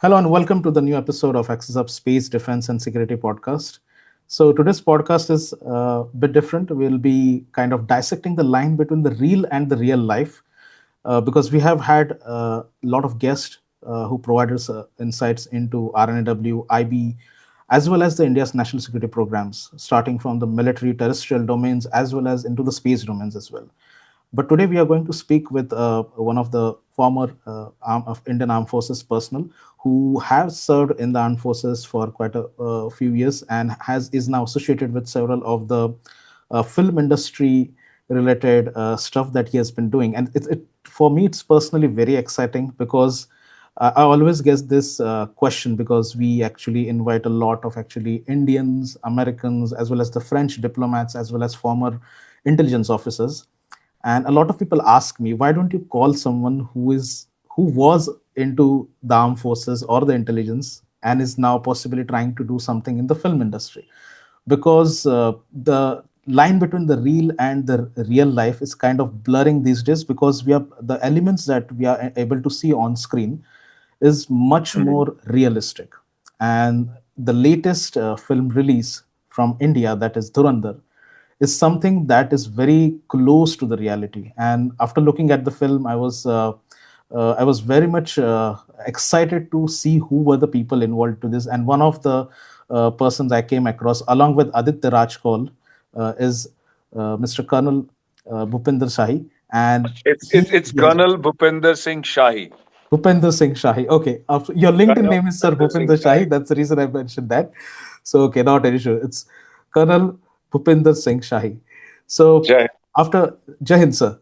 Hello and welcome to the new episode of Access Up Space Defense and Security podcast. So today's podcast is a bit different. We'll be kind of dissecting the line between the real and the real life because we have had a lot of guests who provide us insights into RNAW, IB, as well as the India's national security programs, starting from the military terrestrial domains as well as into the space domains as well. But today we are going to speak with one of the former arm of Indian Armed Forces personnel who have served in the armed forces for quite a few years and has is now associated with several of the film industry related stuff that he has been doing. And for me, it's personally very exciting because I always get this question because we actually invite a lot of actually Indians, Americans, as well as the French diplomats, as well as former intelligence officers, and a lot of people ask me, why don't you call someone who was into the armed forces or the intelligence and is now possibly trying to do something in the film industry? Because the line between the real and the real life is kind of blurring these days because we are the elements that we are able to see on screen is much Mhm. more realistic. And the latest film release from India, that is Dhurandhar, is something that is very close to the reality. And after looking at the film, I was very much excited to see who were the people involved to this. And one of the persons I came across, along with Aditya Rajkol, is Mr. Colonel Bhupinder Shahi, and It's it's he it's yes, Colonel Bhupinder Singh Shahi. Bhupinder Singh Shahi. Okay, your LinkedIn Colonel name is Sir Bhupinder Singh Bhupinder Shahi. Shahi. That's the reason I mentioned that. So okay, not an issue. It's Colonel Bhupinder Singh Shahi. So Jai. after Jahin sir,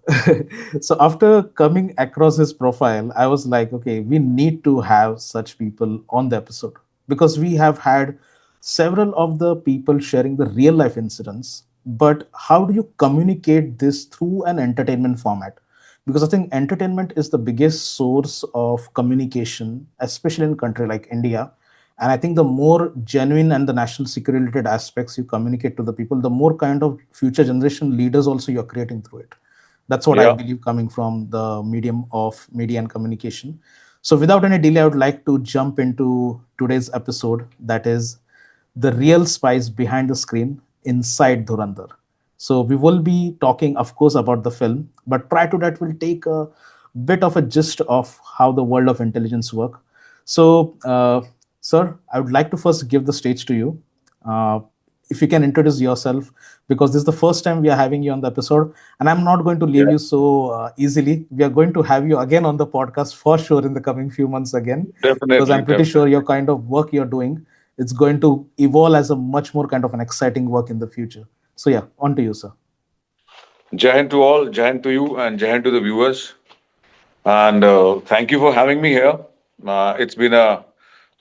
so after coming across his profile, I was like, okay, we need to have such people on the episode because we have had several of the people sharing the real life incidents. But how do you communicate this through an entertainment format? Because I think entertainment is the biggest source of communication, especially in a country like India. And I think the more genuine and the national security related aspects you communicate to the people, the more kind of future generation leaders also you're creating through it. That's what I Yeah. believe coming from the medium of media and communication. So without any delay, I would like to jump into today's episode, that is the real spies behind the screen inside Dhurandhar. So we will be talking, of course, about the film, but prior to that, we'll take a bit of a gist of how the world of intelligence work. So, sir, I would like to first give the stage to you. Uh, if you can introduce yourself, because this is the first time we are having you on the episode, and I'm not going to leave Yeah. you so easily. We are going to have you again on the podcast for sure in the coming few months again, because Definitely, I'm pretty sure your definitely. kind of work you're doing, it's going to evolve as a much more kind of an exciting work in the future. So yeah, on to you, sir. Jai Hind to all, Jai Hind to you, and Jai Hind to the viewers. And thank you for having me here. It's been a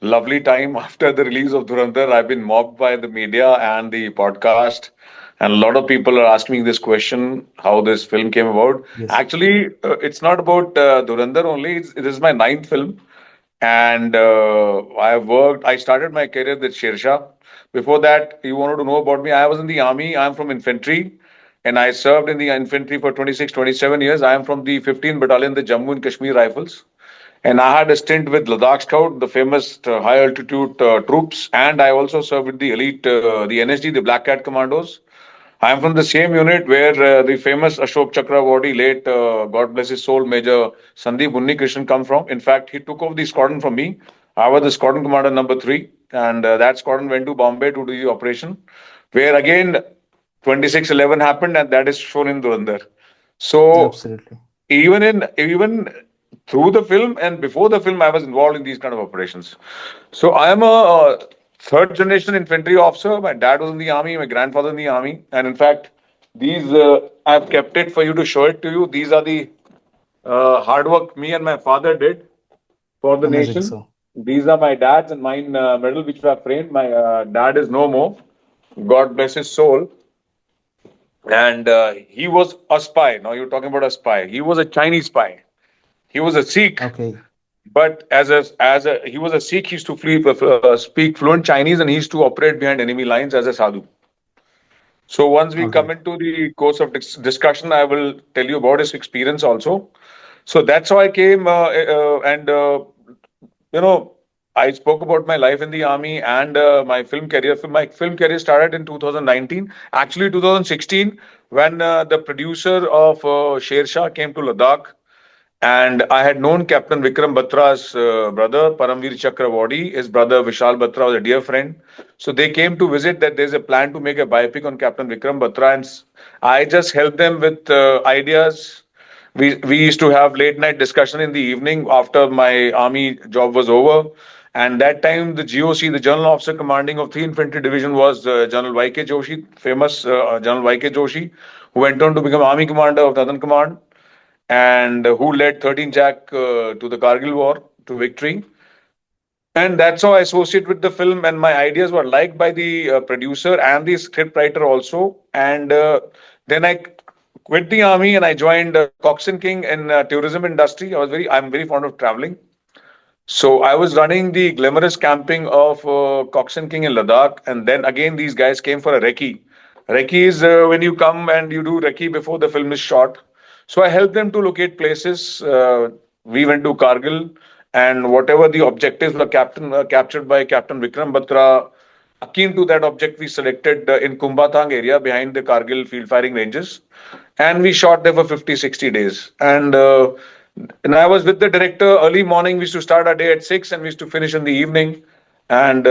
lovely time after the release of Dhurandhar. I've been mobbed by the media and the podcast, and a lot of people are asking me this question: how this film came about. Yes. Actually, it's not about Dhurandhar only. This is my ninth film, and I started my career with Shersha. Before that, you wanted to know about me. I was in the army. I'm from infantry, and I served in the infantry for 26, 27 years. I am from the 15th Battalion, the Jammu and Kashmir Rifles. And I had a stint with Ladakh Scout, the famous high altitude troops, and I also served with the elite, the NSG, the Black Cat Commandos. I am from the same unit where the famous Ashok Chakravarti, late, God bless his soul, Major Sandeep Unnikrishnan come from. In fact, he took over the squadron from me. I was the squadron commander number three, and that squadron went to Bombay to do the operation, where again 2611 happened, and that is shown in Durandar. So Absolutely. even through the film and before the film, I was involved in these kind of operations. So I am a third generation infantry officer. My dad was in the army, my grandfather in the army, and in fact, these I've kept it for you to show it to you. These are the hard work me and my father did for the Amazing, nation. sir. These are my dad's and mine medal which were framed. My dad is no more. God bless his soul. And he was a spy. Now you're talking about a spy. He was a Chinese spy. He was a Sikh. Okay. But as a he was a Sikh, he used to speak fluent Chinese, and he used to operate behind enemy lines as a sadhu. So once we All come right. into the course of discussion, I will tell you about his experience also. So that's how I came, and you know I spoke about my life in the army and my film career. My film career started in 2019, actually 2016, when the producer of Sher Shah came to Ladakh, and I had known Captain Vikram Batra's brother, Paramveer Chakravarti. His brother Vishal Batra was a dear friend. So they came to visit that there's a plan to make a biopic on Captain Vikram Batra, and I just helped them with ideas. We used to have late night discussion in the evening after my army job was over. And that time, the GOC, the General Officer Commanding of 3 Infantry Division, was General Y.K. Joshi, famous General Y.K. Joshi, who went on to become Army Commander of Northern Command and who led 13 Jack to the Kargil War to victory. And that's how I associate with the film. And my ideas were liked by the producer and the script writer also. And then I quit the army and I joined Cox and King in tourism industry. I'm very fond of traveling. So I was running the glamorous camping of Cox and King in Ladakh, and then again these guys came for a recce. Recce is when you come and you do recce before the film is shot. So I helped them to locate places. We went to Kargil, and whatever the objectives were captured by Captain Vikram Batra, akin to that object, we selected in Kumbathang area behind the Kargil field firing ranges, and we shot there for 50, 60 days. And I was with the director early morning. We used to start our day at 6 and we used to finish in the evening. And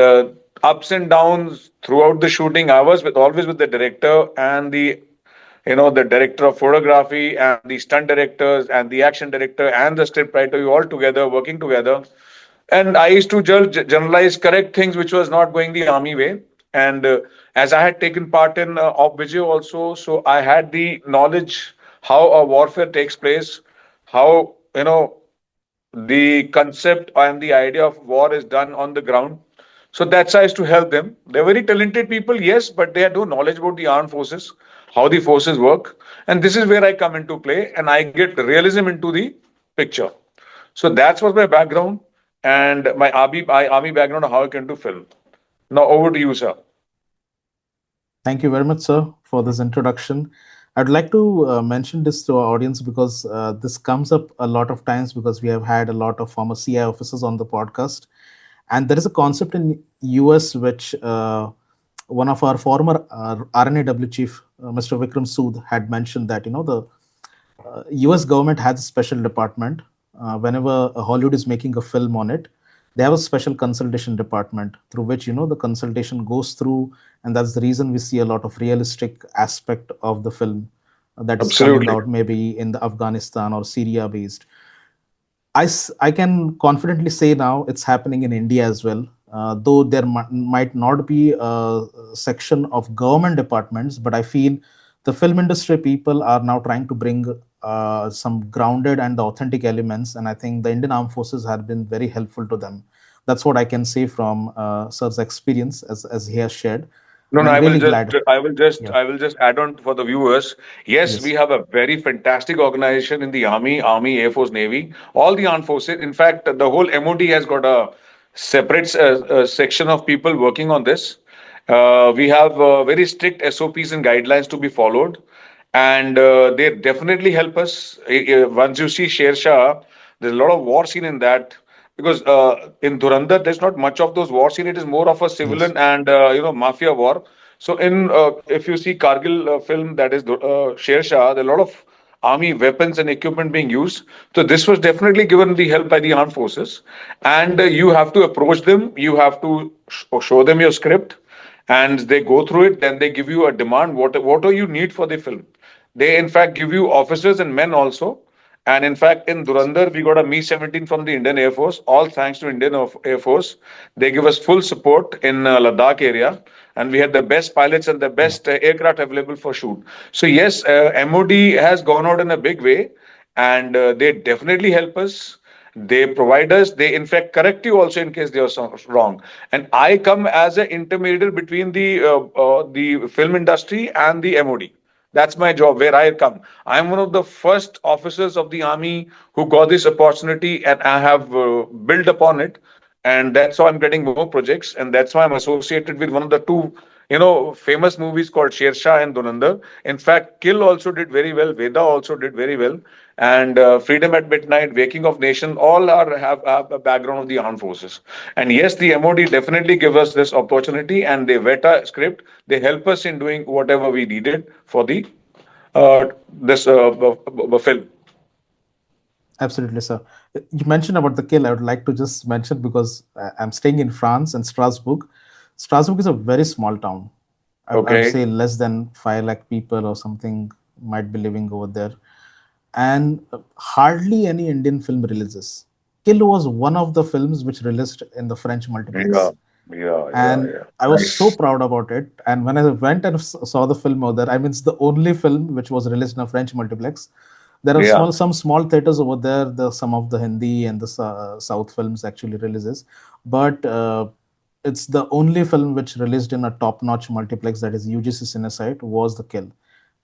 ups and downs throughout the shooting, I was always with the director and the director of photography and the stunt directors and the action director and the script writer, you all together working together. And I used to generalize correct things which was not going the army way. And as I had taken part in Op Vijay also, so I had the knowledge how a warfare takes place, how the concept and the idea of war is done on the ground. So that's how I used to help them. They're very talented people, yes, but they had no knowledge about the armed forces, how the forces work. And this is where I come into play and I get realism into the picture. So that was my background and my army background, how I came to film. Now over to you, sir. Thank you very much, sir, for this introduction. I'd like to mention this to our audience because this comes up a lot of times because we have had a lot of former CI officers on the podcast, and there is a concept in US which one of our former RNAW chief, Mr. Vikram Sood, had mentioned that the US government has a special department. Whenever Hollywood is making a film on it, they have a special consultation department through which the consultation goes through, and that's the reason we see a lot of realistic aspect of the film that is coming Absolutely. out maybe in the Afghanistan or Syria based. I can confidently say now it's happening in India as well. Though there might not be a section of government departments, but I feel the film industry people are now trying to bring some grounded and authentic elements, and I think the Indian Armed Forces have been very helpful to them. That's what I can say from Sir's experience as he has shared, No, and no, I'm really glad. Yeah. I will just add on for the viewers. Yes, we Yes. have a very fantastic organization in the Army, Air Force, Navy, all the armed forces. In fact, the whole MOD has got a separate section of people working on this. We have very strict SOPs and guidelines to be followed, and they definitely help us. Once you see Sher Shah, there's a lot of war scene in that because in Dhurandhar there's not much of those war scene. It is more of a Yes. civilian and mafia war. So in if you see Kargil film that is Sher Shah, there are a lot of army weapons and equipment being used. So this was definitely given the help by the armed forces, and you have to approach them. You have to show them your script, and they go through it. Then they give you a demand. What do you need for the film? They in fact give you officers and men also. And in fact, in Durandar, we got a Mi-17 from the Indian Air Force, all thanks to Indian Air Force. They give us full support in Ladakh area, and we had the best pilots and the Yeah. best aircraft available for shoot. So yes, MOD has gone out in a big way, and they definitely help us. They provide us. They in fact correct you also in case they are wrong. And I come as an intermediary between the film industry and the MOD. That's my job where I come. I'm one of the first officers of the army who got this opportunity, and I have built upon it. And that's how I'm getting more projects, and that's why I'm associated with one of the two famous movies called Shersha and Dhurandhar. In fact, Kill also did very well. Veda also did very well. And Freedom at Midnight, Waking of Nation, all have a background of the armed forces. And yes, the MOD definitely give us this opportunity, and they vet our script. They help us in doing whatever we needed for the this film. Absolutely, sir. You mentioned about the kill. I would like to just mention because I'm staying in France and Strasbourg. Strasbourg is a very small town. I would Okay. say less than 5 lakh people or something might be living over there. And hardly any Indian film releases. Kill was one of the films which released in the French Yeah, multiplex, yeah, yeah, and yeah. I was so Nice. proud about it. And when I went and saw the film over there, I mean, it's the only film which was released in a French multiplex. There are Yeah. some small theaters over there. The some of the Hindi and the South films actually releases, but it's the only film which released in a top-notch multiplex, that is UGC Cinesite, was The Kill.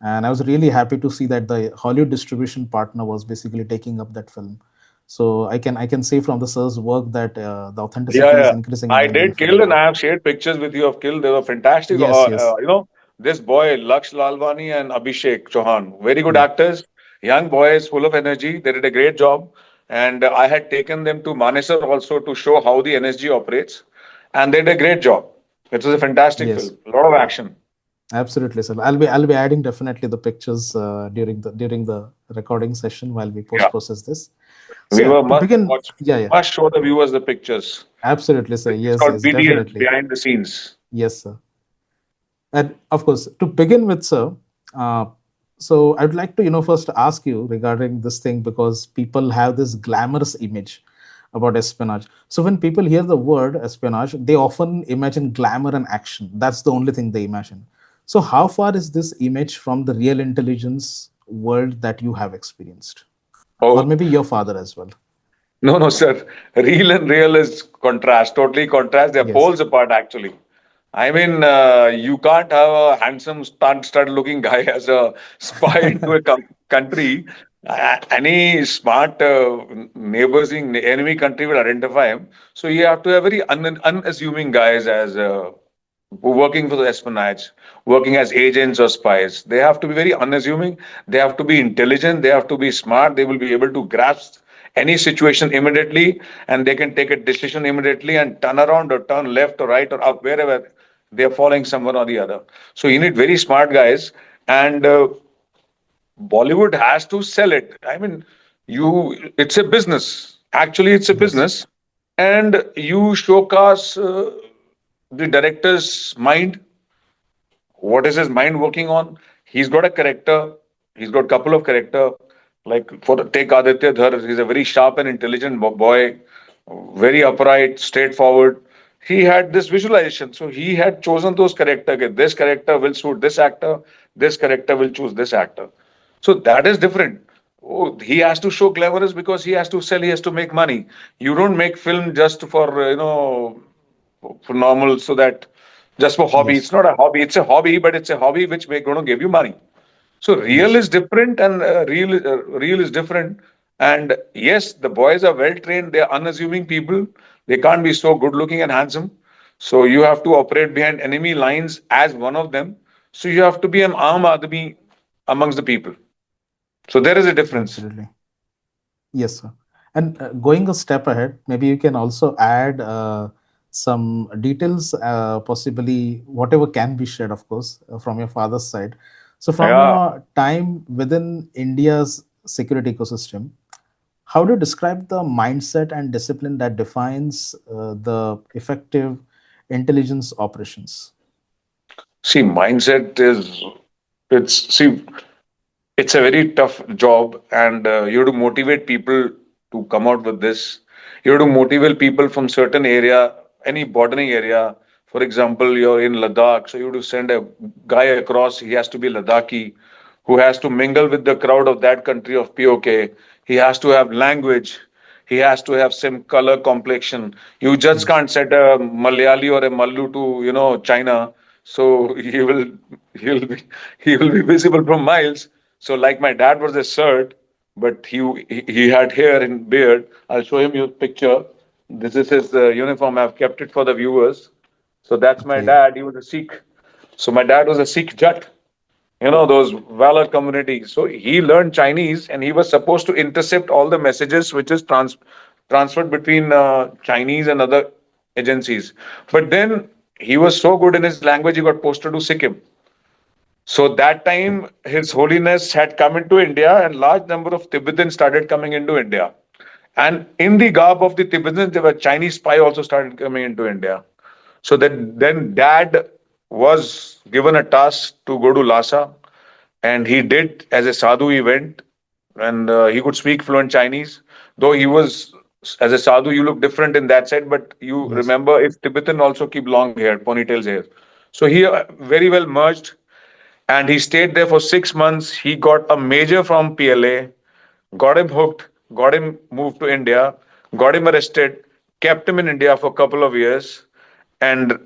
And I was really happy to see that the Hollywood distribution partner was basically taking up that film. So I can say from the sir's work that the Yeah, authenticity is yeah. increasing in I the Indian did film Kill, and now. I have shared pictures with you of Kill. They were fantastic. Yes, yes, This boy, Laksh Lalwani and Abhishek Chauhan, very good yeah, actors, young boys, full of energy. They did a great job. And I had taken them to Manesar also to show how the NSG operates. And they did a great job. It was a fantastic yes, film. A lot of action. absolutely, sir. I'll be adding definitely the pictures during the recording session while we post Yeah. process this. So We yeah, were to must begin, watch, yeah, yeah, must show the viewers the pictures. absolutely, sir. It's Yes, called yes, BTS, definitely, behind the scenes. yes, sir. And of course, to begin with, sir, uh, so I'd like to, first ask you regarding this thing because people have this glamorous image about espionage. So when people hear the word espionage, they often imagine glamour and action. That's the only thing they imagine. So how far is this image from the real intelligence world that you have experienced? Or Oh, maybe your father as well? no, no, sir. Real and real is contrast, totally contrast. They're Yes, poles apart, actually. I mean, you can't have a handsome, stud looking guy as a spy into a country. Any smart neighboring enemy country will identify him. So you have to have very unassuming guys as working for the espionage, working as agents or spies. They have to be very unassuming. They have to be intelligent. They have to be smart. They will be able to grasp any situation immediately, and they can take a decision immediately and turn around or turn left or right or up wherever they are following someone or the other. So you need very smart guys, and Bollywood has to sell it. I mean, it's a business. Actually, it's a yes, business, and you showcase the director's mind. What is his mind working on? He's got a character. He's got a couple of character. Like for take Aditya Dhar, he's a very sharp and intelligent boy, very upright, straightforward. He had this visualization, so he had chosen those character. Okay, this character will suit this actor. This character will choose this actor. So that is different. Oh, he has to show cleverness because he has to sell. He has to make money. You don't make film just for for normal, so that just for hobby. It's yes, not a hobby. It's a hobby, but it's a hobby which may going to give you money. So real yes, is different, and real is different. And yes, the boys are well trained. They are unassuming people. They can't be so good looking and handsome. So you have to operate behind enemy lines as one of them. So you have to be an arm admi amongst the people. So there is a difference. absolutely. Yes, sir. And going a step ahead, maybe you can also add some details, possibly whatever can be shared, of course, from your father's side. So, from Yeah. your time within India's security ecosystem, how do you describe the mindset and discipline that defines the effective intelligence operations? See, mindset is it's see it's a very tough job, and you have to motivate people to come out with this. You have to motivate people from certain area, any bordering area. For example, you're in Ladakh, so you have to send a guy across. He has to be Ladakhi, who has to mingle with the crowd of that country of POK. He has to have language. He has to have some color complexion. You just Yes, can't set a Malayali or a Mallu to China. So he will be visible from miles. So like my dad was a Serd, but he had hair and beard. I'll show him your picture. This is his uniform. I've kept it for the viewers. So that's my okay, dad. He was a Sikh. So my dad was a Sikh Jat, those valor communities. So he learned Chinese, and he was supposed to intercept all the messages which is transferred between Chinese and other agencies. But then he was so good in his language, he got posted to Sikkim. So that Okay. time, His Holiness had come into India, and large number of Tibetans started coming into India. And in the garb of the Tibetans, there were Chinese spy also started coming into India. So that then Dad was given a task to go to Lhasa, and he did. As a sadhu. He went, and he could speak fluent Chinese. Though he was as a sadhu, you look different in that side. But you Yes. remember, if Tibetan also keep long hair, ponytails hair. So he very well merged, and he stayed there for 6 months. He got a major from PLA, got him hooked, got him moved to India, got him arrested, kept him in India for a couple of years, and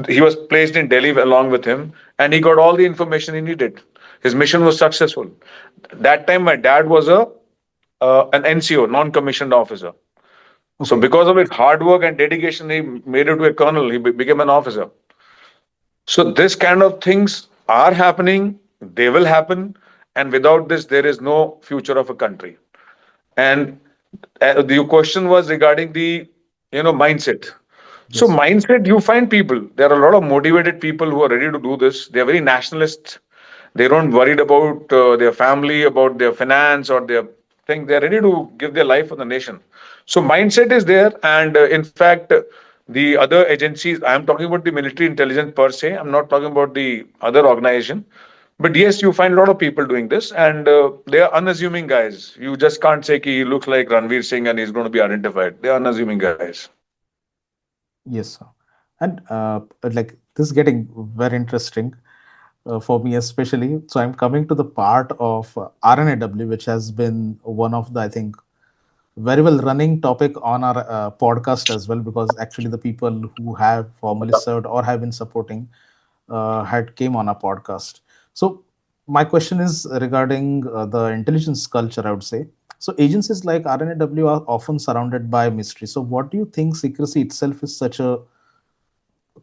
he was placed in Delhi along with him, and he got all the information he needed. His mission was successful. That time, my dad was a an NCO, non-commissioned officer. So Okay. because of his hard work and dedication, he made it to a colonel. He became an officer. So this kind of things are happening. They will happen, and without this, there is no future of a country. And your question was regarding the mindset. So Yes. mindset, you find people. There are a lot of motivated people who are ready to do this. They are very nationalist. They don't worried about their family, about their finance or their thing. They are ready to give their life for the nation. So mindset is there, and in fact, the other agencies. I am talking about the military intelligence per se. I'm not talking about the other organization. But yes, you find a lot of people doing this, and they are unassuming guys. You just can't say he looks like Ranveer Singh and he's going to be identified. They are unassuming guys. Yes, sir. And like this is getting very interesting for me, especially. So I'm coming to the part of RNAW, which has been one of the, I think, very well running topic on our podcast as well, because actually the people who have formally served or have been supporting had came on our podcast. So my question is regarding the intelligence culture, I would say. So agencies like RNAW are often surrounded by mystery. So what do you think secrecy itself is such a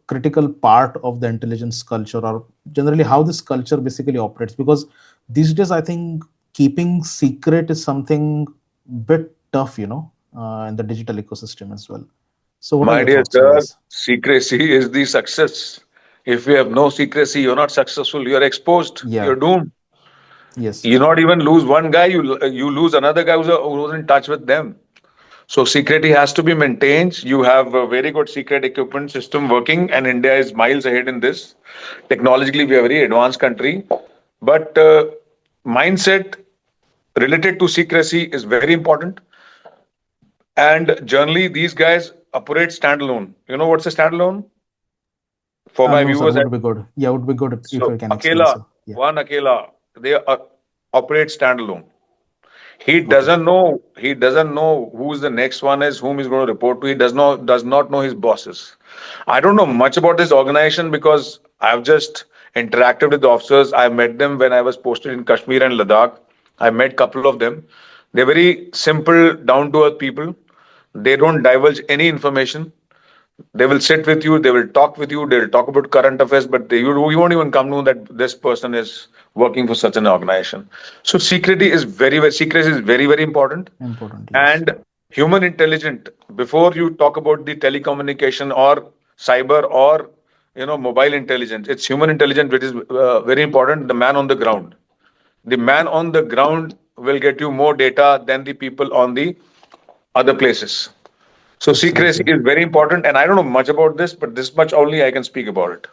critical part of the intelligence culture, or generally how this culture basically operates? Because these days I think keeping secret is something bit tough, in the digital ecosystem as well. So what are My your dear thoughts on sir, this? secrecy is the success. If you have no secrecy, you're not successful. You're exposed. Yeah. You're doomed. Yes. You not even lose one guy, you lose another guy who's in touch with them. So security has to be maintained. You have a very good secret equipment system working, and India is miles ahead in this. Technologically, we are a very advanced country, but mindset related to secrecy is very important. And generally, these guys operate standalone. You know what's a standalone for my No, sir. viewers? Would be good. Yeah, would be good if So you can explain, Akela, sir. Yeah. one Akela, they operate standalone. Okay. He doesn't know who's the next one is, whom he's going to report to. He does not know his bosses. I don't know much about this organization because I've just interacted with the officers. I met them when I was posted in Kashmir and Ladakh. I met a couple of them. They're very simple, down to earth people. They don't divulge any information. They will sit with you, they will talk with you, they'll talk about current affairs, but you won't even come to know that this person is working for such an organization. So secrecy is very, very important. Important. Yes. And human intelligence, before you talk about the telecommunication or cyber or mobile intelligence, it's human intelligence which is very important. The man on the ground. The man on the ground will get you more data than the people on the other places. So secrecy Absolutely. is very important, and I don't know much about this, but this much only I can speak about it.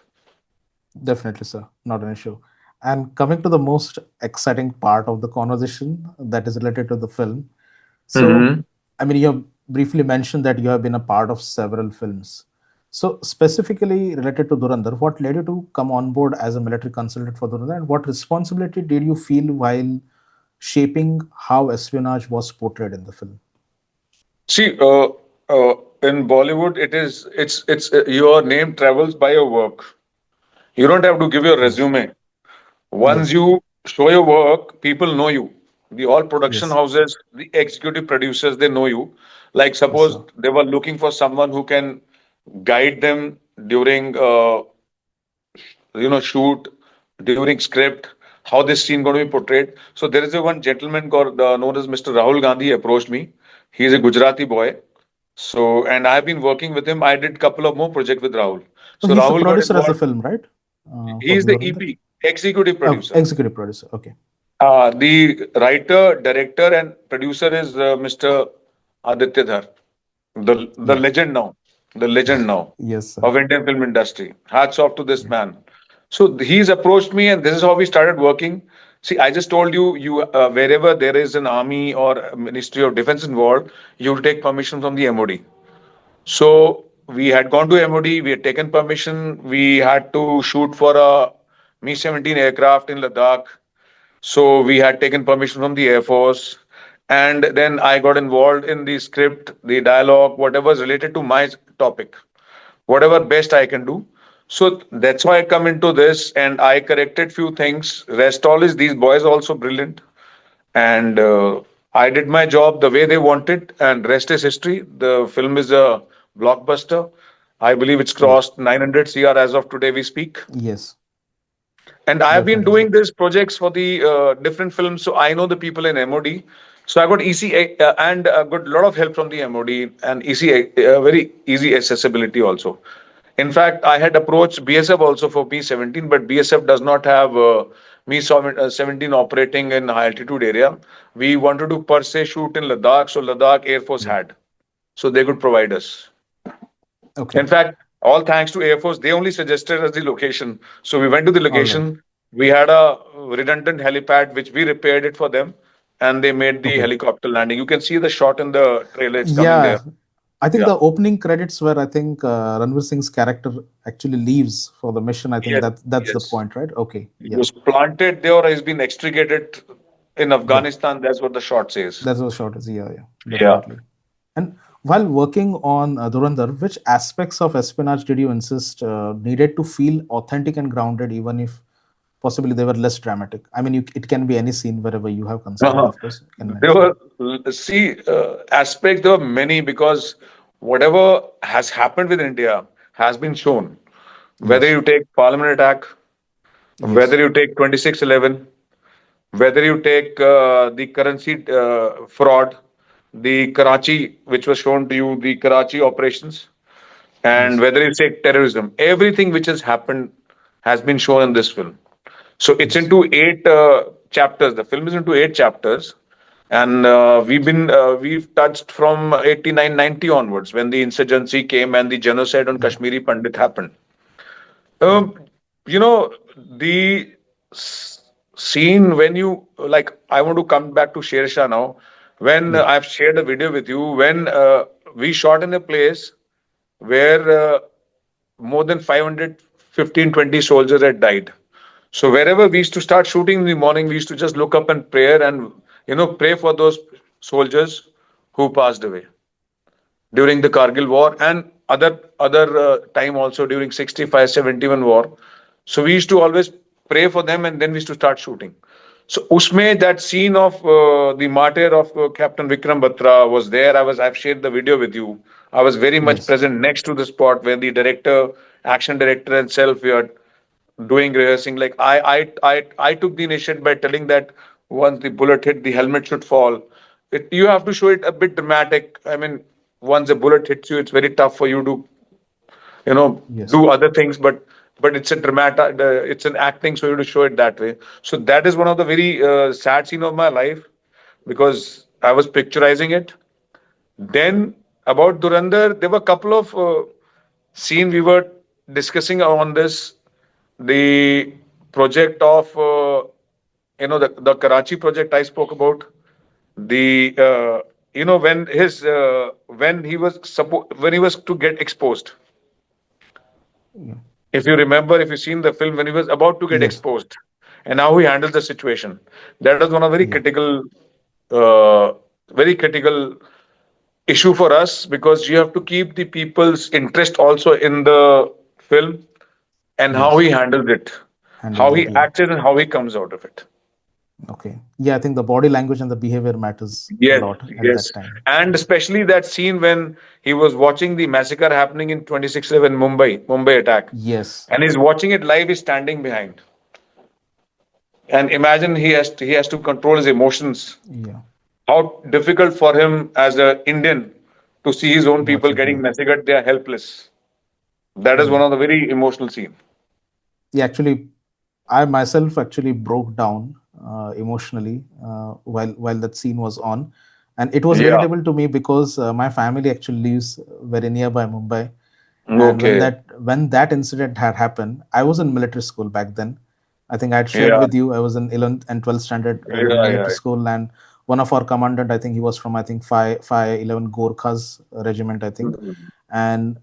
Definitely, sir. Not an issue. And coming to the most exciting part of the conversation that is related to the film. So, Hmm. I mean, you have briefly mentioned that you have been a part of several films. So, specifically related to Durandar, what led you to come on board as a military consultant for Durandar, and what responsibility did you feel while shaping how espionage was portrayed in the film? See, in Bollywood, it's your name travels by your work. You don't have to give your Yes. resume. Once Yes. you show your work, people know you. The all production Yes. houses, the executive producers, they know you. Like Yes, suppose sir. they were looking for someone who can guide them during shoot, during script, how this scene going to be portrayed. So there is a one gentleman called known as Mr. Rahul Gandhi. He approached me. He is a Gujarati boy. So, and I've been working with him. I did couple of more projects with Rahul. Oh, So he's the Rahul got producer of the involved. film, right? He For is the Dhurandhar. EP, executive Oh, producer. executive producer. Okay. The writer, director, and producer is Mr. Aditya Dhar, the Yeah. legend now Yes, sir. of Indian film industry. Hats off to this man. So he's approached me, and this is how we started working. See, I just told you, wherever there is an army or a Ministry of Defense involved, you will take permission from the MOD. So we had gone to MOD, we had taken permission, we had to shoot for a Mi-17 aircraft in Ladakh. So we had taken permission from the Air Force. And then I got involved in the script, the dialogue, whatever is related to my topic, whatever best I can do. So that's why I come into this and I corrected few things. Rest all is these boys also brilliant. And I did my job the way they wanted, and rest is history. The film is a blockbuster. I believe it's Yes. crossed 900 CR as of today we speak. Yes. And I have been Definitely, sir. doing these projects for the different films, so I know the people in MOD. So I got easy and got a lot of help from the MOD and easy, very easy accessibility also. In fact, I had approached BSF also for P-17, but BSF does not have Mi-17 operating in high altitude area. We wanted to per se shoot in Ladakh, so Ladakh Air Force Yeah. had, so they could provide us. Okay. In fact, all thanks to Air Force, they only suggested us the location. So we went to the All right. location. We had a redundant helipad, which we repaired it for them, and they made the Okay. helicopter landing. You can see the shot in the trailer. It's coming there. Yeah. I think Yeah. the opening credits where I think Ranveer Singh's character actually leaves for the mission. I think Yes. that's the Yes. point, right? Okay. He Yeah. was planted there or has been extricated in Yeah. Afghanistan. That's what the shot says. That's what short is. Yeah. Yeah. Yeah. Definitely. And while working on Dhurandhar, which aspects of espionage did you insist needed to feel authentic and grounded, even if possibly they were less dramatic? I mean, it can be any scene wherever you have considered, Uh-huh. of course, you can There mention. were, see, aspects, there were many because whatever has happened with India has been shown. Whether Yes. you take Parliament attack, whether Yes. you take 26/11, whether you take the currency fraud, the Karachi, which was shown to you, the Karachi operations, and Yes. whether you take terrorism, everything which has happened has been shown in this film. So it's Yes. into eight chapters. The film is into eight chapters, and we've touched from 89, 90 onwards when the insurgency came and the genocide on Yeah. Kashmiri Pandit happened. Yeah. Um, the scene when you like, I want to come back to Sher Shah now. When Yeah. I've shared a video with you, when we shot in a place where more than 500, 15, 20 soldiers had died. So wherever we used to start shooting in the morning, we used to just look up and pray and pray for those soldiers who passed away during the Kargil war and other time also during 65, 71 war. So we used to always pray for them and then we used to start shooting. So usme that scene of the martyr of Captain Vikram Batra was there. I've shared the video with you. I was very much Yes. present next to the spot where the director, action director and self were doing rehearsing. Like I took the initiative by telling that once the bullet hit, the helmet should fall. You have to show it a bit dramatic. I mean, once a bullet hits you, it's very tough for you to Yes. do other things, but it's a dramatic, it's an acting, so you have to show it that way. So that is one of the very sad scene of my life because I was picturizing it. Then about Durandar, there were a couple of scene we were discussing on this, the project of the Karachi project I spoke about, the when he was to get exposed. Yeah. If you remember, if you've seen the film, when he was about to get Yes. exposed, and how he handled the situation, that was one of Yeah. uh, very critical issue for us because you have to keep the people's interest also in the film and how Yes. he handles it, Handle how that. he Yeah. acted, and how he comes out of it. Okay. Yeah, I think the body language and the behavior matters a Yes, lot at that yes. time. And Yeah. especially that scene when he was watching the massacre happening in 26/11 Mumbai attack. Yes. And he's watching it live, he's standing behind. And imagine he has to control his emotions. Yeah. How difficult for him as an Indian to see his own people Watching. getting Yeah. massacred. They are helpless. That is Yeah. one of the very emotional scene. Yeah. Actually, I myself actually broke down emotionally while that scene was on, and it was Yeah. relatable to me because my family actually lives very nearby Mumbai, and when Okay. that incident had happened, I was in military school back then. I think I had shared Yeah. with you I was in 11th and 12th standard in Yeah. military Yeah. school, and one of our commandant, I think he was from, I think, 511 Gorkhas regiment, I think, Mhm. and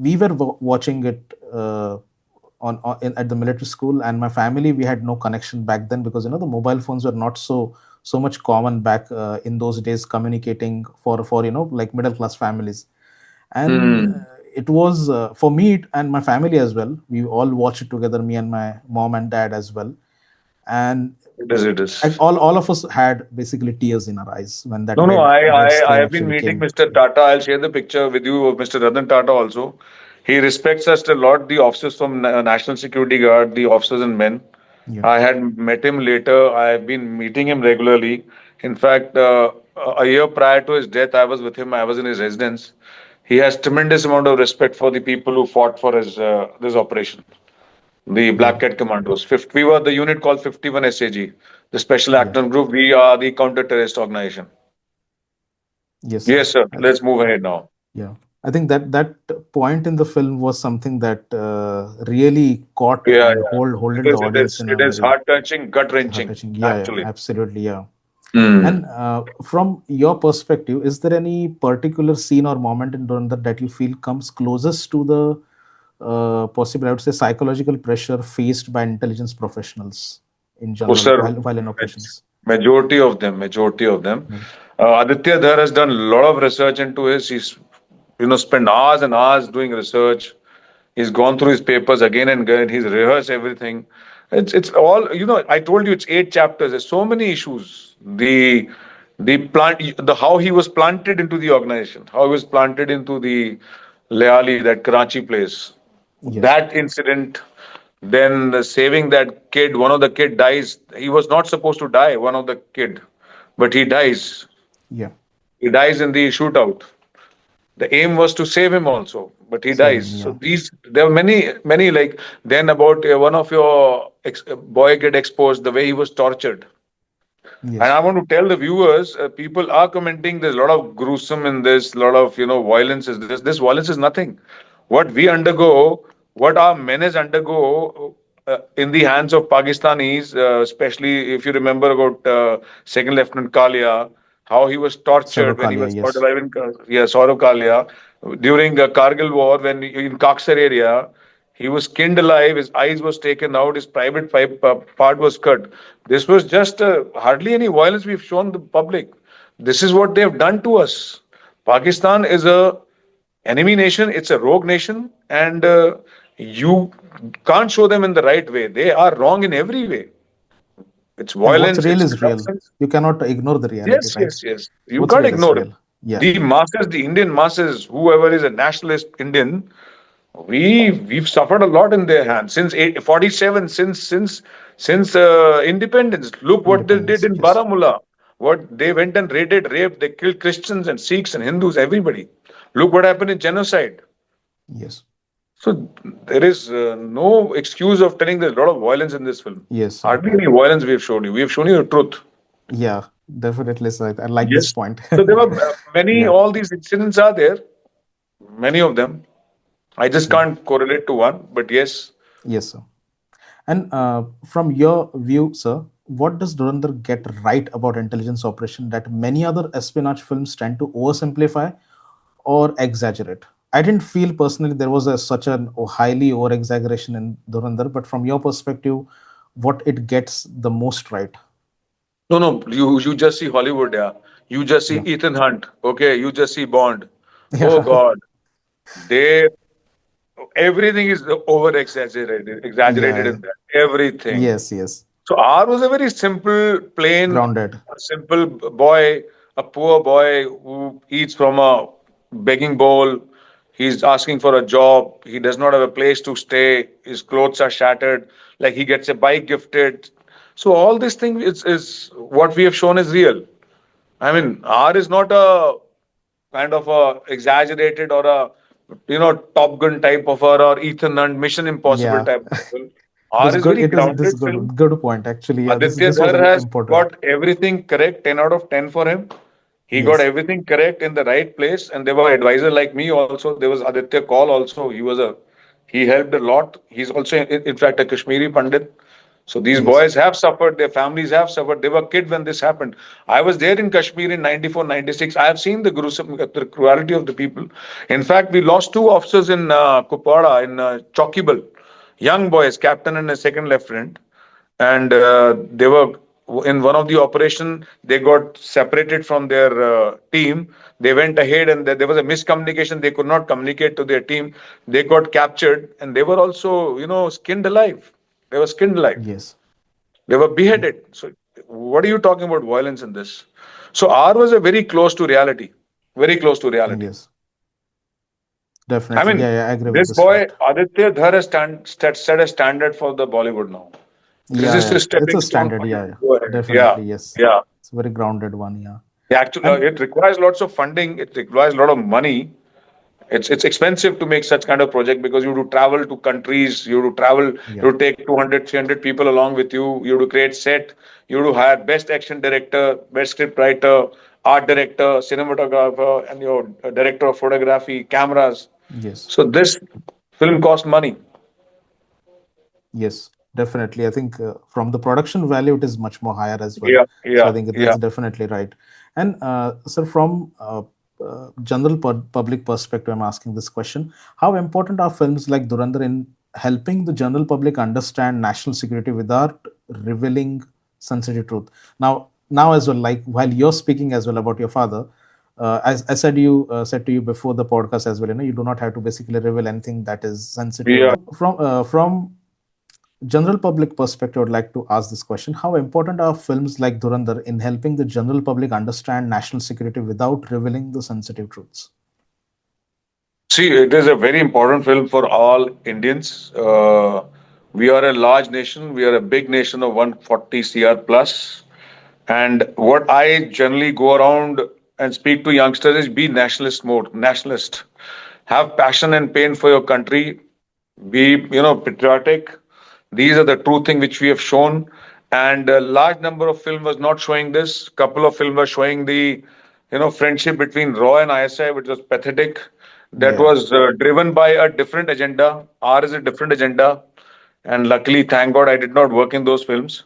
we were watching it at the military school, and my family, we had no connection back then because the mobile phones were not so much common back in those days, communicating for like middle class families. And Hmm. it was for me and my family as well, we all watched it together, me and my mom and dad as well. And It is. It is. all of us had basically tears in our eyes when that No, no, red I screen have been actually meeting came. Mr. Yeah. Tata. I'll share the picture with you of Mr. Ratan Tata also. He respects us a lot, the officers from National Security Guard, the officers and men. Yeah. I had met him later. I have been meeting him regularly. In fact, a year prior to his death, I was with him. I was in his residence. He has tremendous amount of respect for the people who fought for his this operation. The Yeah. Black Cat Commandos. We were the unit called 51 SAG, the Special Yeah. Action Group. We are the counter-terrorist organization. Yes, sir. Yes, sir. Let's move ahead now. Yeah, I think that point in the film was something that really caught Yeah, and yeah. holded It the is. It audience is. in a It is very heart-touching, gut-wrenching. heart-touching. Yeah, yeah, Actually. absolutely, yeah. And Hmm. from your perspective, is there any particular scene or moment in Durandar that you feel comes closest to the possible, I would say, psychological pressure faced by intelligence professionals in Oh, general sir. while in operations? Majority of them. Majority of them. Maybe. Aditya Dhar has done a lot of research into his. He's spent hours and hours doing research. He's gone through his papers again and again. He's rehearsed everything. It's all I told you it's 8 chapters. There's so many issues. The how he was planted into the organization, how he was planted into the Leali, that Karachi place, Yes. that incident, then saving that kid. One of the kid dies. He was not supposed to die. One of the kid, but he dies. Yeah. He dies in the shootout. The aim was to save him also, but he dies. 7. So Yeah. there are many like then about one of your boy get exposed the way he was tortured. And Yes. I want to tell the viewers, people are commenting. There's a lot of gruesome in this, a lot of violence is this. This violence is nothing. What we undergo, what our menace undergo in the hands of Pakistanis, especially if you remember about Second Lieutenant Kalia, how he was tortured when he Saurakalia. was caught Yes. alive in Saurav Kalia during the Kargil war when in Kaksar area. He was skinned alive. His eyes was taken out. His private part was cut. This was just hardly any violence we've shown the public. This is what they have done to us. Pakistan is a enemy nation. It's a rogue nation, and you can't show them in the right way. They are wrong in every way. It's And what's violence. real It's is real. corruption. You cannot ignore the reality, Yes, right? yes, yes. You What's can't real is ignore it. real. Yeah. The masses, the Indian masses, whoever is a nationalist Indian, we've suffered a lot in their hands since 47, since independence. Look what they did Independence. in Yes. Baramulla. What they went and raided, raped, they killed Christians and Sikhs and Hindus, everybody. Look what happened in genocide. Yes. So there is no excuse of telling there's a lot of violence in this film. Yes, sir. Hardly any violence we have showed you. We have shown you the truth. Yeah, definitely, sir. I like this Yes. point. So there were many. Yeah. All these incidents are there. Many of them. I just Yeah. can't correlate to one, but yes. Yes, sir. And from your view, sir, what does Dhurandhar get right about intelligence operation that many other espionage films tend to oversimplify or exaggerate? I didn't feel personally there was such a highly over exaggeration in Dhurandhar, but from your perspective, what it gets the most right? No, no, you just see Hollywood, yeah. You just see Yeah. Ethan Hunt, okay. You just see Bond. Oh Yeah. God, they everything is over exaggerated Yeah. in that. Everything. Yes. Yes. So R was a very simple, plain, Grounded. simple boy, a poor boy who eats from a begging bowl. He's asking for a job. He does not have a place to stay. His clothes are shattered. Like he gets a bike gifted. So all this thing is what we have shown is real. I mean, R is not a kind of a exaggerated or a Top Gun type of or Ethan Hunt Mission Impossible Yeah. type of film. It R is is good. very It is this grounded is film. good point actually. Yeah, Aditya this was Dhar has important. got everything correct, 10 out of 10 for him. He got Yes. everything correct in the right place, and there were advisor like me also. There was Aditya Kaul also. He helped a lot. He's also in fact a Kashmiri Pandit. So these Yes. boys have suffered, their families have suffered. They were kids when this happened. I was there in Kashmir in 94, 96. I have seen the gruesome, the cruelty of the people. In fact, we lost two officers in Kupwara, in Chokibal, young boys, captain and a second lieutenant, and they were in one of the operation. They got separated from their team. They went ahead, and there was a miscommunication. They could not communicate to their team. They got captured, and they were also, skinned alive. They were skinned alive. Yes. They were Yeah. beheaded. So, what are you talking about violence in this? So, R was a very close to reality. Very close to reality. Yes. I Definitely. mean, Yeah. Yeah. I agree with this this boy, fact. Aditya Dhar, has set a standard for the Bollywood now. This Yeah. is Yeah. a It's stepping a stone standard. for you Yeah. to Yeah. go ahead. Yeah, Definitely. Yes. yeah. It's a very grounded one. Yeah. Actually, And it requires lots of funding. It requires a lot of money. It's expensive to make such kind of project because you have to travel to countries, you have to travel, yeah. you have to take 200, 300 people along with you, you have to create set, you have to hire best action director, best script writer, art director, cinematographer, and your director of photography, cameras. Yes. So this film cost money. Yes, definitely. I think from the production value, it is much more higher as well. Yeah, So I yeah, think yeah. that's definitely right. And sir, from general public perspective, I'm asking this question: how important are films like Durandar in helping the general public understand national security without revealing sensitive truth? Now as well, like while you're speaking as well about your father. As I said, you said to you before the podcast as well. You do not have to basically reveal anything that is sensitive. Yeah. From general public perspective, I would like to ask this question: how important are films like Durandar in helping the general public understand national security without revealing the sensitive truths? See, it is a very important film for all Indians. We are a large nation. We are a big nation of 140 CR plus. And what I generally go around and speak to youngsters is be nationalist mode, nationalist. Have passion and pain for your country. Be, patriotic. These are the true thing which we have shown. And a large number of film was not showing this. Couple of film were showing the, friendship between Raw and ISI, which was pathetic. That Yeah. was driven by a different agenda. R is a different agenda. And luckily, thank God, I did not work in those films.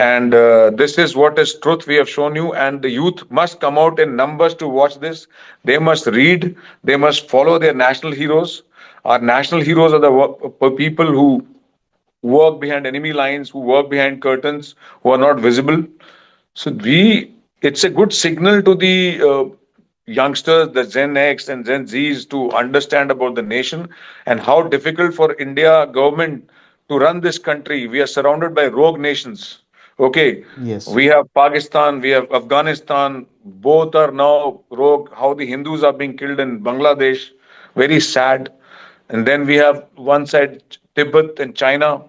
And this is what is truth we have shown you. And the youth must come out in numbers to watch this. They must read. They must follow their national heroes. Our national heroes are the people who work behind enemy lines, who work behind curtains, who are not visible. So it's a good signal to the youngsters, the Gen X and Gen Zs to understand about the nation and how difficult for India government to run this country. We are surrounded by rogue nations. Okay, Yes. we have Pakistan, we have Afghanistan. Both are now rogue. How the Hindus are being killed in Bangladesh, very sad. And then we have one side Tibet and China,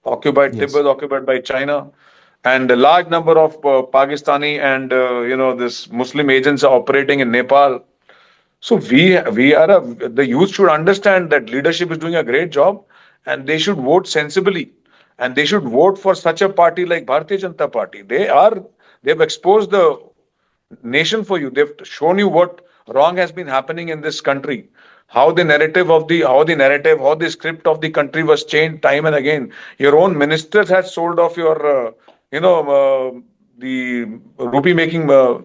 occupied Yes. Tibet, occupied by China, and a large number of Pakistani and this Muslim agents are operating in Nepal. So the youth should understand that leadership is doing a great job, and they should vote sensibly, and they should vote for such a party like Bharatiya Janata Party. They've exposed the nation for you. They've shown you what wrong has been happening in this country. How the script of the country was changed time and again. Your own ministers had sold off your, the rupee making. Uh,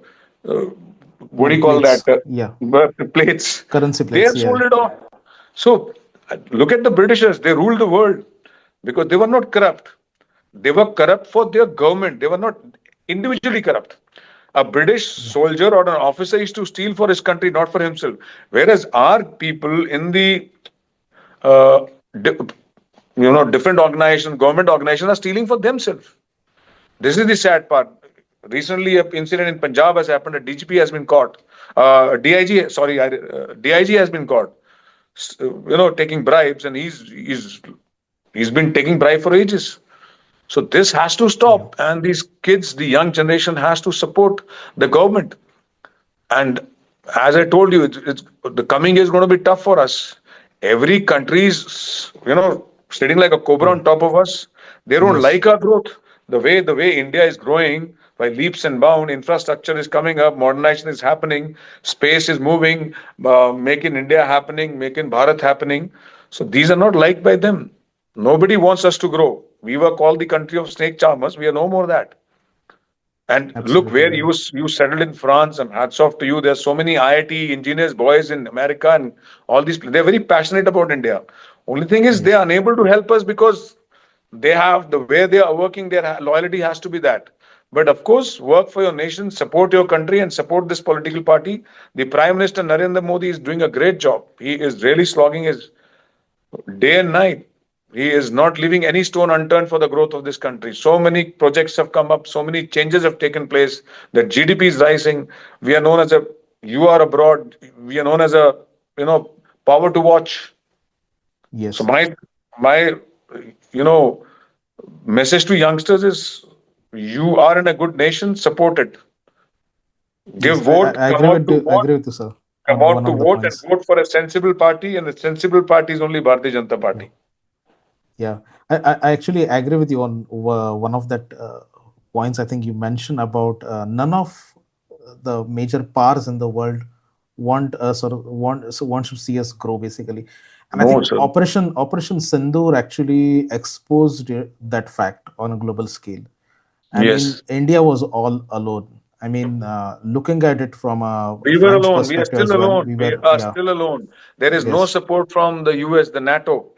what do you call that? Plates. Yeah. Plates. Currency They plates. have Yeah. sold it off. So look at the Britishers. They ruled the world because they were not corrupt. They were corrupt for their government. They were not individually corrupt. A British Yeah. soldier or an officer is to steal for his country, not for himself. Whereas our people in the uh, different organizations, government organizations are stealing for themselves. This is the sad part. Recently, an incident in Punjab has happened. A DGP has been caught. DIG, sorry, DIG has been caught. Taking bribes, and he's been taking bribe for ages. So this has to Yeah. stop, and these kids, the young generation, has to support the government. And as I told you, it's the coming year is going to be tough for us. Every country is, sitting like a cobra Yeah. on top of us. They don't Yes. like our growth. The way India is growing by leaps and bounds, infrastructure is coming up, modernization is happening, space is moving, make in India happening, make in Bharat happening. So these are not liked by them. Nobody wants us to grow. We were called the country of snake charmers. We are no more that. And look Absolutely where right. you settled in France, and hats off to you. There's so many IIT engineers, boys in America, and all these. They're very passionate about India. Only thing is they Yes. are unable to help us because they have the way they are working. Their loyalty has to be that. But of course, work for your nation, support your country, and support this political party. The Prime Minister Narendra Modi is doing a great job. He is really slogging his day and night. He is not leaving any stone unturned for the growth of this country. So many projects have come up, so many changes have taken place. The GDP is rising. We are known as a, you are abroad, we are known as a, power to watch. So Yes. my, you know, message to youngsters is you are in a good nation, support it. Yes. Give I, I vote, I come agree out with to you. I vote, agree with you, sir, come on out one to of the vote and points. vote for a sensible party, and the sensible party is only Bharatiya Janata Yeah. Party. Yeah, I actually agree with you on one of that points. I think you mentioned about none of the major powers in the world wants to see us grow basically, and I No, think sir. Operation Sindoor actually exposed that fact on a global scale. I mean, Yes. India was all alone. I mean, looking at it from a We were French alone. We are perspective still as well, alone. we We were, are yeah, still alone. There is no yes, support from the US, the NATO.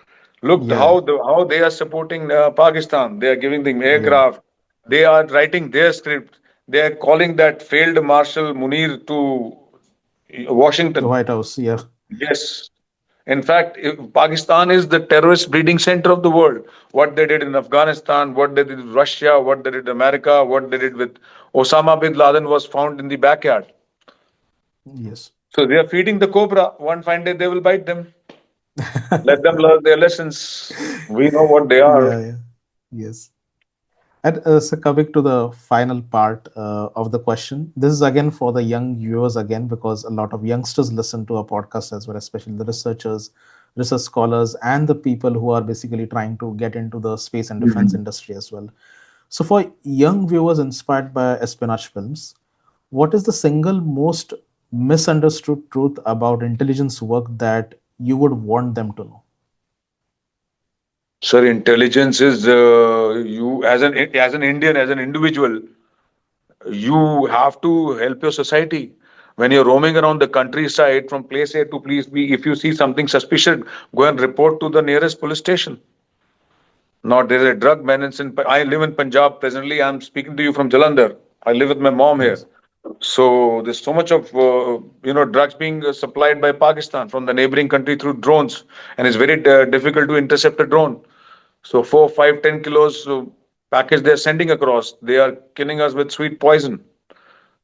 Look yeah, how they are supporting Pakistan. They are giving them yeah, aircraft. They are writing their script. They are calling that failed Marshal Munir to the Washington. White House, yeah, Yes. In fact, Pakistan is the terrorist breeding center of the world. What they did in Afghanistan, what they did with Russia, what they did in America, what they did with Osama bin Laden was found in the backyard. yes. So they are feeding the cobra. One fine day they will bite them. Let them learn their lessons. We know what they are. Yeah, yeah, yes. And so coming to the final part of the question, this is again for the young viewers again, because a lot of youngsters listen to our podcast as well, especially the researchers, research scholars, and the people who are basically trying to get into the space and defense Mhm. industry as well. So for young viewers inspired by espionage films, what is the single most misunderstood truth about intelligence work that you would want them to know? Sir, intelligence is you as an Indian, as an individual, you have to help your society. When you're roaming around the countryside from place A to place B, if you see something suspicious, go and report to the nearest police station. Now there's a drug menace in. I live in Punjab presently. I'm speaking to you from Jalandhar. I live with my mom here. Yes, So there's so much of drugs being supplied by Pakistan from the neighboring country through drones, and it's very difficult to intercept a drone. So 4, 5, 10 kilos package they're sending across. They are killing us with sweet poison.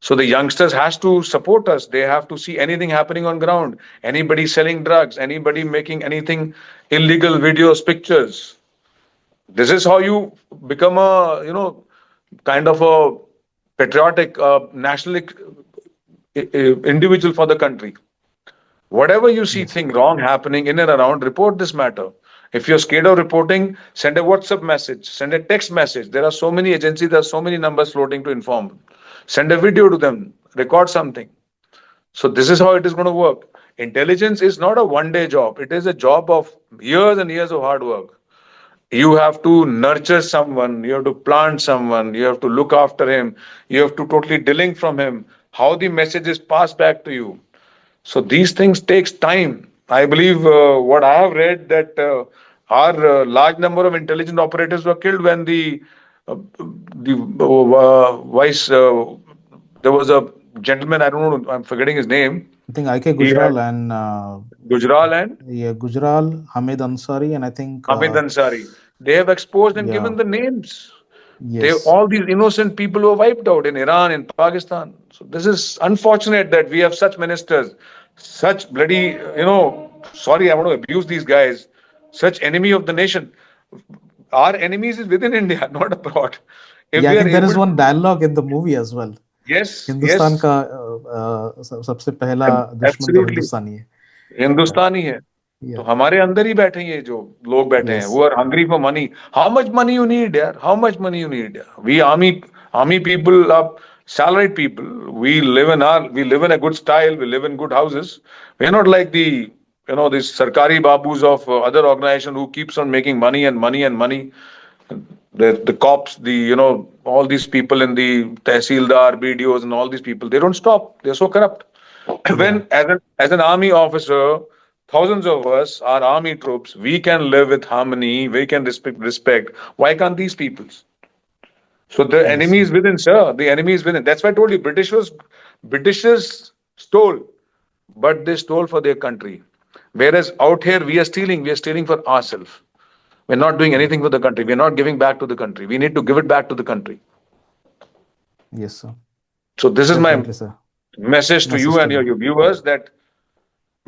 So the youngsters has to support us. They have to see anything happening on ground. Anybody selling drugs, anybody making anything illegal videos, pictures. This is how you become a kind of a patriotic, nationalistic individual for the country. Whatever you see yes, thing wrong happening in and around, report this matter. If you're scared of reporting, send a WhatsApp message, send a text message. There are so many agencies, there are so many numbers floating to inform. Send a video to them, record something. So this is how it is going to work. Intelligence is not a one-day job. It is a job of years and years of hard work. You have to nurture someone, you have to plant someone, you have to look after him, you have to totally delink from him. How the message is passed back to you, so these things takes time. I believe what I have read that our large number of intelligent operators were killed when the vice there was a gentleman, I don't know, I'm forgetting his name. I think IK He had Gujral and Gujral and yeah, Gujral, Hamid Ansari, and I think Hamid Ansari. They have exposed and yeah, given the names. They yes, all these innocent people were wiped out in Iran, in Pakistan. So this is unfortunate that we have such ministers, such bloody, sorry, I want to abuse these guys, such enemy of the nation. Our enemies is within India, not abroad. If yeah. I we are think there is able to, one dialogue in the movie as well. yes, Hindustan yes, का सबसे पहला दुश्मन तो absolutely. हिंदुस्तानी है. Yeah. हिंदुस्तानी है तो Yeah. हमारे अंदर ही बैठे हैं ये जो लोग बैठे हैं Yes. वो are hungry for money how much money you need यार how much money you need we army people are salaried people we live in a good style we live in good houses we are not like the these sarkari babus of other organization who keeps on making money and money and money the cops the all these people in the tehsildar BDOs and all these people they don't stop they're so corrupt Yeah. when as an army officer thousands of us are army troops we can live with harmony we can respect why can't these peoples so the Yes, enemy sir. is within sir the enemy is within that's why I told you britishers stole but they stole for their country whereas out here we are stealing for ourselves we're not doing Yeah. anything for the country we're not giving back to the country we need to give it back to the country Yes, sir. so this is my Definitely, sir. message to Message you to and them. your viewers that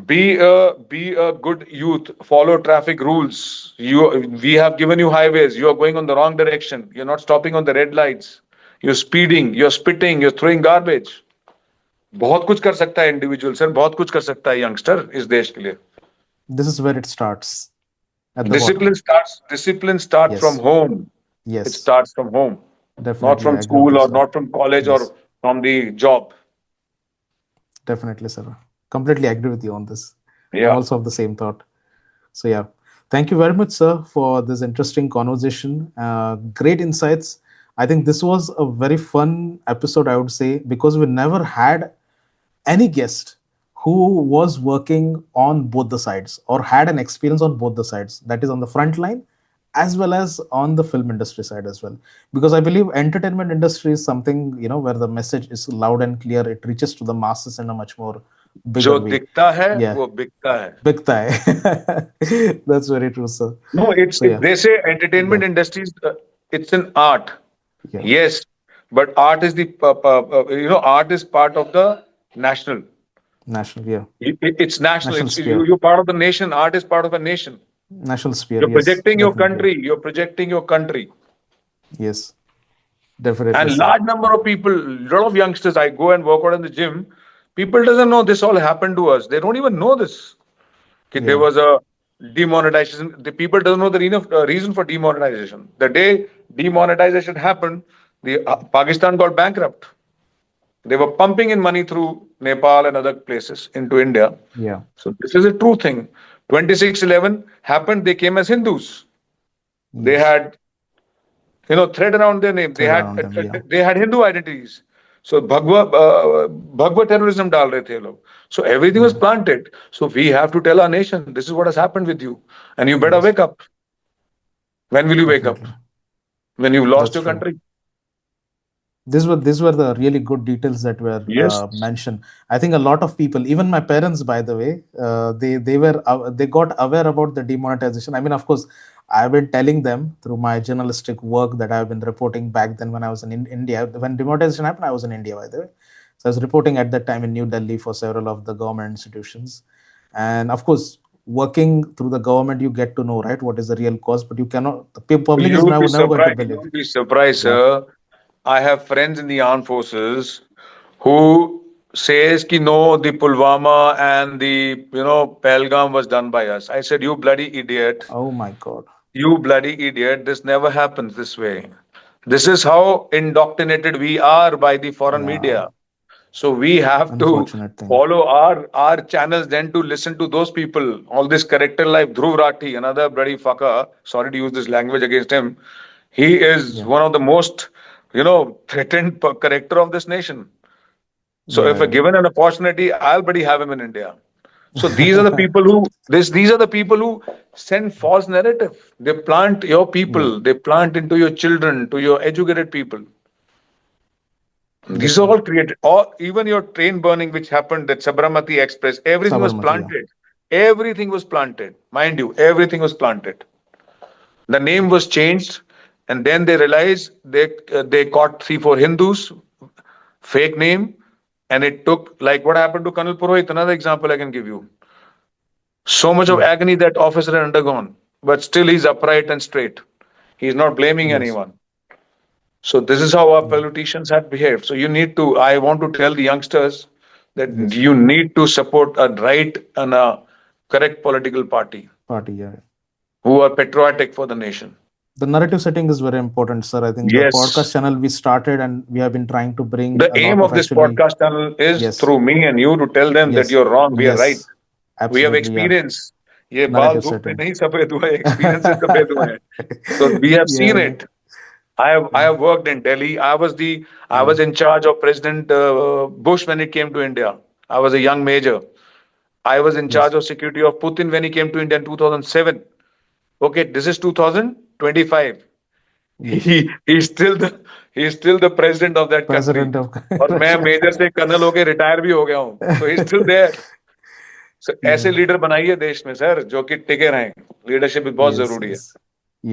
be a good youth follow traffic rules we have given you highways you are going on the wrong direction you're not stopping on the red lights you're speeding you're spitting you're throwing garbage बहुत कुछ कर सकता है individual sir बहुत कुछ कर सकता है यंगस्टर इस देश के लिए This is where it starts at the discipline bottom. starts discipline starts from Yes. home it Yes. starts from home not Definitely, from I agree with school you, or sir. not from college Yes. or from the job Definitely, sir. Completely agree with you on this. I'm yeah also of the same thought. So, yeah. Thank you very much, sir, for this interesting conversation. Great insights. I think this was a very fun episode, I would say, because we never had any guest who was working on both the sides or had an experience on both the sides, that is on the front line as well as on the film industry side as well, because I believe entertainment industry is something, where the message is loud and clear, it reaches to the masses in a much more bigger जो way. दिखता है Yeah, वो बिकता है big thigh. That's very true, sir. no So yeah, they say yeah, entertainment industries it's an art yeah. yes but art is the art is part of the national National, yeah. it's national National it's sphere. you're part of the nation art is part of a nation National sphere, you're yes, projecting your definitely. country you're projecting your country Yes, definitely, and sir. large number of people lot of youngsters I go and work out in the gym people doesn't know this all happened to us they don't even know this okay, there Yeah, was a demonetization the people doesn't know the reason for demonetization the day demonetization happened the Pakistan got bankrupt they were pumping in money through Nepal and other places into India yeah. so this is a true thing 2611 happened they came as Hindus they Yes. had thread around their name. Thread around them, yeah. They had Hindu identities. So Bhagwa terrorism डाल रहे थे ये लोग. So everything was Yeah. planted. So we have to tell our nation, this is what has happened with you, and you better Yes, wake up. When will you wake up? definitely. When you've lost That's your true. country? These were the really good details that were Yes. mentioned. I think a lot of people, even my parents, by the way, they got aware about the demonetization. I mean, of course, I've been telling them through my journalistic work that I've been reporting back then when I was in India. When demonetization happened, I was in India, by the way. So I was reporting at that time in New Delhi for several of the government institutions, and of course, working through the government, you get to know, right, what is the real cause, but you cannot. The public is You'll be never going to surprised. believe. You'll be surprised, Yeah. sir. I have friends in the armed forces who says ki no, the Pulwama and the Pahalgam was done by us. I said, you bloody idiot. Oh my God. You bloody idiot. This never happens this way. This is how indoctrinated we are by the foreign Yeah. media. So we have to Unfortunate thing. follow our channels then to listen to those people. All this character like Dhruv Rathi, another bloody fucker. Sorry to use this language against him. He is Yeah. one of the most, threatened character of this nation. So Yeah. if a Yeah. given an opportunity, I'll bloody have him in India. So these are the people who these are the people who send false narrative. They plant your Yeah. people, they plant into your children, to your educated people. Yes, These are sir. all created. Or even your train burning, which happened at Sabarmati Express, everything was Sabarmati, yeah. planted. Everything was planted. Mind you, everything was planted. The name was changed, and then they realized they caught 3 4 Hindus, fake name, and it took like what happened to Kanal Purohit. Another example I can give you. So much of Yeah. agony that officer had undergone, but still he's upright and straight. He's not blaming Yes. anyone. So this is how our Yeah. politicians have behaved. So you need to. I want to tell the youngsters that Yes. you need to support a right and a correct political party Party, yeah. who are patriotic for the nation. The narrative setting is very important, sir. I think the podcast Yes. channel we started and we have been trying to bring The a lot aim of of this actually, podcast channel is yes, through me and you to tell them that yes, you're wrong, we are right. yes, We have absolutely, yeah. experience. ये बाल Narrative धूप में setting. नहीं सफेद हुए, experience से सफेद हुए हैं. So we have Yeah, seen yeah, it. I have worked in Delhi. I yeah, was in charge of President Bush when it came to India. I was a young major. I was in charge yes, of security of Putin when he came to India in 2007. Okay, this is 2025. yes. He's still the president of that country. President of और मैं Russia. Major से colonel होके retire भी हो गया हूँ. So he's still there. So Yeah, ऐसे leader बनाइए देश में सर जो कि टिके रहें. लीडरशिप भी बहुत yes, जरूरी है. yes,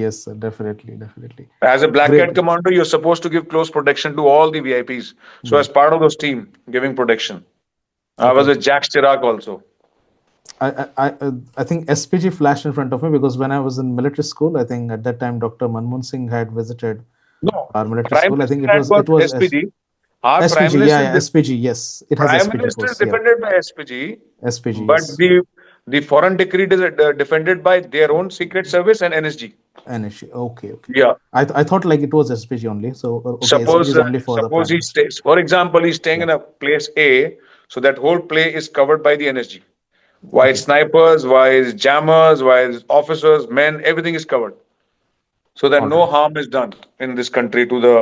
yes, sir, definitely, definitely. As a Black Great. Cat commander, you're supposed to give close protection to all the VIPs. So Yeah, as part of those team, giving protection. I was okay. with Jack Chirac also. I think SPG flashed in front of me because when I was in military school, I think at that time Dr. Manmohan Singh had visited No, our military Prime school. I Minister think it had was got it was SPG. Our Prime SPG. Yeah, Minister, yeah, SPG. Yes, it has Prime SPG Minister is posts. Yeah, defended by SPG, SPG. but Yes, the foreign decree is defended by their own Secret Service and NSG. NSG. Okay, okay. Yeah. I thought like it was SPG only. So okay, SPG Suppose is only for the suppose prime he minister. stays. For example, he's staying Yeah. in a place A, so that whole play is covered by the NSG. While Okay. snipers, while jammers, while officers, men, everything is covered. So that All no right. harm is done in this country to the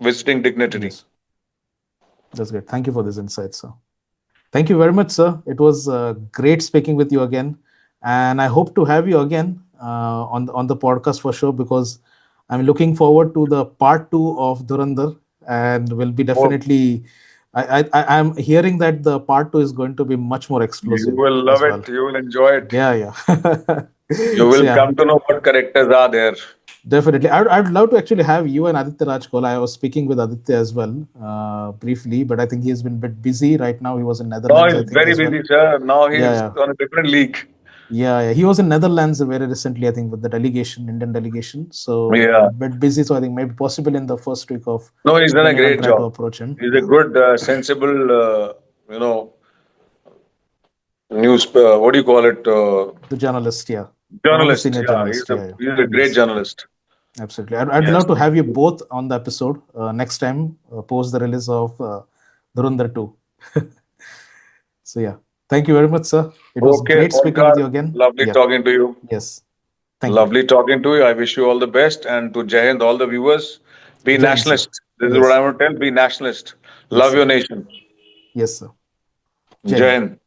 visiting dignitary. Yes, that's great. Thank you for this insight, sir. Thank you very much, sir. It was great speaking with you again, and I hope to have you again on the podcast for sure because I'm looking forward to the part two of Durandar, and will be Oh, definitely. I'm hearing that the part two is going to be much more you explosive will love as well. it. You will enjoy it. Yeah, yeah. You So will yeah, come to know what characters are there. definitely. I'd love to actually have you and Aditya Raj call. I was speaking with Aditya as well briefly, but I think he has been a bit busy right now. He was in No, Netherlands, I he's think, very as well. busy, sir. Now Yeah, he's yeah. on a different league. Yeah, yeah, he was in Netherlands very recently, I think, with the delegation, Indian delegation. So a Yeah. bit busy. So I think maybe possible in the first week of No, he's done a May I'll great try to job. approach him. He's a Yeah, good, sensible, you know, news. What do you call it? the journalist. Yeah, one of the Journalist. senior Yeah, journalists. Yeah, yeah. he's a great Yes, journalist. absolutely. I'd Yes. love to have you both on the episode next time, post the release of Dhurandhar 2. So yeah, thank you very much, sir. It was Okay, great speaking with Onkar. you again. Lovely Yeah, talking to you. yes. Thank you. Lovely talking to you. I wish you all the best. And to Jai Hind, all the viewers, be Jai Hind, sir. nationalist. This is what Yes, I want to tell. Be nationalist. yes, Love sir. your nation. Yes, sir. Jai Jai Hind. Hind.